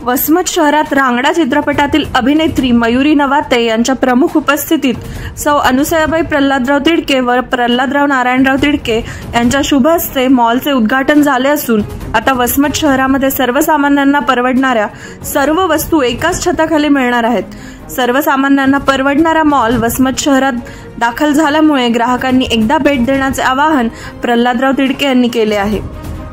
वसमत शहरात रांगडा चित्रपटातील अभिनेत्री मयुरी नवाते यांच्या प्रमुख उपस्थितीत सौ अनुसयाबाई प्रल्हादराव तिडके व प्रल्हादराव नारायणराव तिडके यांच्या शुभ हस्ते मॉलचे उद्घाटन झाले असून आता वसमत शहरामध्ये सर्वसामान्यांना परवडणाऱ्या सर्व वस्तू एकाच छताखाली मिळणार आहेत। सर्वसामान्यांना परवडणारा मॉल वसमत शहरात दाखल झाल्यामुळे ग्राहकांनी एकदा भेट देण्याचे आवाहन प्रल्हादराव तिडके यांनी केले आहे।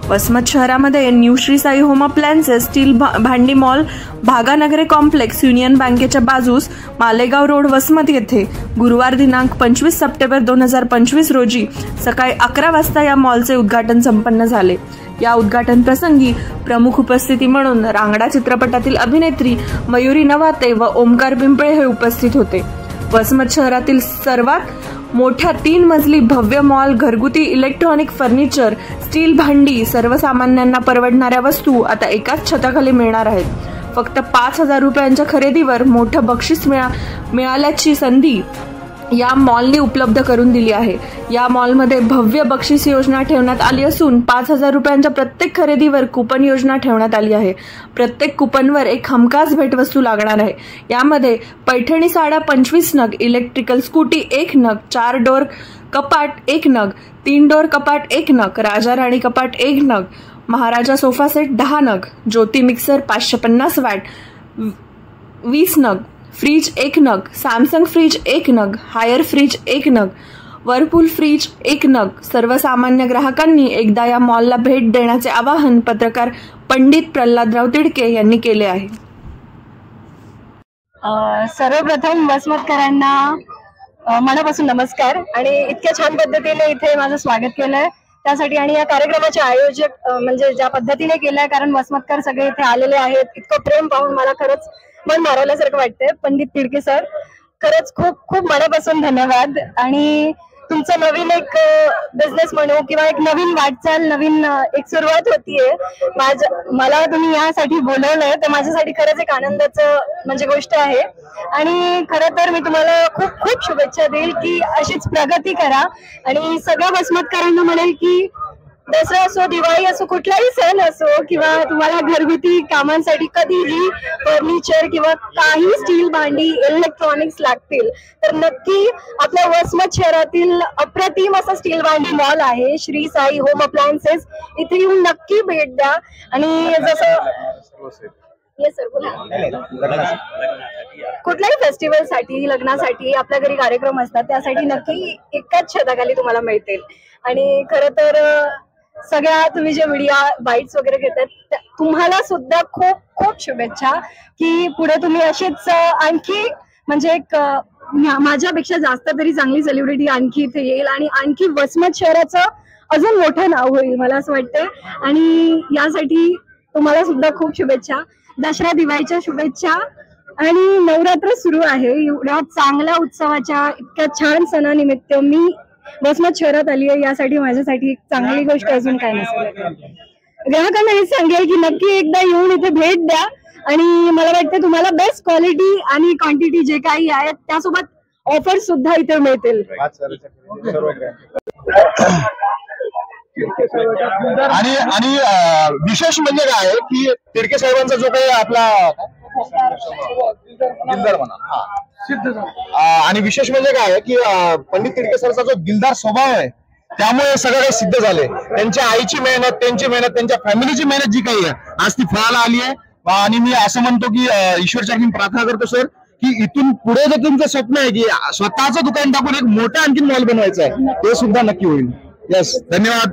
वसमत शहरामध्ये new Shri Sai home appliances steel भांडी मॉल भागानगरे कॉम्प्लेक्स युनियन बँकेच्या बाजूस मालेगाव रोड वसमत येथे गुरुवार दिनांक 25 सप्टेंबर 2025 रोजी सकाळी 11 वाजता या मॉलचे उद्घाटन संपन्न झाले। या उद्घाटन प्रसंगी प्रमुख उपस्थिती म्हणून रांगडा चित्रपटातील अभिनेत्री मयुरी नवाते व ओमकार पिंपळे हे उपस्थित होते। वसमत शहरातील सर्वात मोठ्या 3 मजली भव्य मॉल घरगुती इलेक्ट्रॉनिक फर्निचर स्टील भांडी सर्वसामान्यांना परवडणाऱ्या वस्तू आता एकाच छताखाली मिळणार आहेत। फक्त 5,000 रुपयांच्या खरेदीवर मोठं बक्षीस मिळाल्याची संधी या मॉलने उपलब्ध करून दिली आहे। या मॉलमध्ये भव्य बक्षीस योजना ठेवण्यात आली असून 5,000 रुपयांच्या प्रत्येक खरेदीवर कुपन योजना ठेवण्यात आली आहे। प्रत्येक कुपनवर एक हमखास भेटवस्तू लागणार आहे। यामध्ये पैठणी साड्या 25 नग, इलेक्ट्रिकल स्कूटी 1 नग, 4 डोर कपाट 1 नग, 3 डोर कपाट 1 नग, राजा राणी कपाट 1 नग, महाराजा सोफा सेट 10 नग, ज्योती मिक्सर 550 वॅट 20 नग, फ्रीज 1 नग, सॅमसंग फ्रीज 1 नग, हायर फ्रीज 1 नग, वर्लपूल फ्रीज 1 नग। सर्वसामान्य ग्राहकांनी एकदा या मॉलला भेट देण्याचे आवाहन पत्रकार पंडित प्रल्हादराव तिडके यांनी केले आहे। सर्वप्रथम वसमतकरांना मनापासून नमस्कार आणि इतक्या छान पद्धतीने इथे माझं स्वागत केलंय त्यासाठी आणि या कार्यक्रमाचे आयोजक म्हणजे ज्या पद्धतीने केलंय कारण वसमतकर सगळे इथे आलेले आहेत, इतकं प्रेम पाहून मला खरंच मन मारवल्यासारखं वाटतंय। पंडित तिडके सर खरंच खूप खूप मनापासून धन्यवाद आणि तुमचं नवीन एक बिझनेस म्हणू किंवा एक नवीन वाटचाल नवीन एक सुरुवात होतीये। मला तुम्ही यासाठी बोलवलंय तर माझ्यासाठी खरंच एक आनंदाचं म्हणजे गोष्ट आहे आणि खरं तर मी तुम्हाला खूप खूप शुभेच्छा देईल की अशीच प्रगती करा आणि सगळ्या वसमतकरांना म्हणेल की दसरा असो दिवाळी असो कुठलाही सण असो किंवा तुम्हाला घरगुती कामांसाठी कधीही फर्निचर किंवा काही स्टील भांडी इलेक्ट्रॉनिक्स लागतील तर नक्की आपल्या वसमत शहरातील अप्रतिम असा स्टील भांडी मॉल आहे श्री साई होम अप्लायन्सेस, इथे येऊन नक्की भेट द्या आणि जसं कुठल्याही फेस्टिवलसाठी लग्नासाठी आपल्या घरी कार्यक्रम असतात त्यासाठी नक्की एकाच छताखाली तुम्हाला मिळतील आणि खरं तर सगळ्या तुम्ही जे मीडिया बाईट्स वगैरे घेतात तुम्हाला सुद्धा खूप खूप शुभेच्छा की पुढे तुम्ही अशीच आणखी म्हणजे एक माझ्यापेक्षा जास्त तरी चांगली सेलिब्रिटी आणखी इथे येईल आणि आणखी वसमत शहराचं अजून मोठं नाव होईल मला असं वाटतंय आणि यासाठी तुम्हाला सुद्धा खूप शुभेच्छा। दसरा दिवाळीच्या शुभेच्छा आणि नवरात्र सुरू आहे, एवढ्या चांगल्या उत्सवाच्या इतक्या छान सणानिमित्त मी वसमत शहरात आली आहे यासाठी माझ्यासाठी एक चांगली गोष्ट अजून काय नसेल। ग्राहकांना हेच सांगेल की नक्की एकदा येऊन इथे भेट द्या आणि मला वाटतं तुम्हाला बेस्ट क्वालिटी आणि क्वांटिटी जे काही आहेत त्यासोबत ऑफर सुद्धा इथे मिळतील। आणि विशेष म्हणजे काय आहे की तिडके साहेबांचा जो काही आपला दिलदार म्हणा आणि विशेष म्हणजे काय आहे की पंडित तिडके सरचा जो दिलदार स्वभाव आहे त्यामुळे सगळं काही सिद्ध झाले। त्यांच्या आईची मेहनत, त्यांची मेहनत, त्यांच्या फॅमिलीची मेहनत जी काही आहे आज ती फळाला आली आहे आणि मी असं म्हणतो की ईश्वरचरणी प्रार्थना करतो सर की इथून पुढे जे तुमचं स्वप्न आहे की स्वतःचं दुकान टाकून एक मोठा आणखी मॉल बनवायचा आहे ते सुद्धा नक्की होईल। यस, धन्यवाद।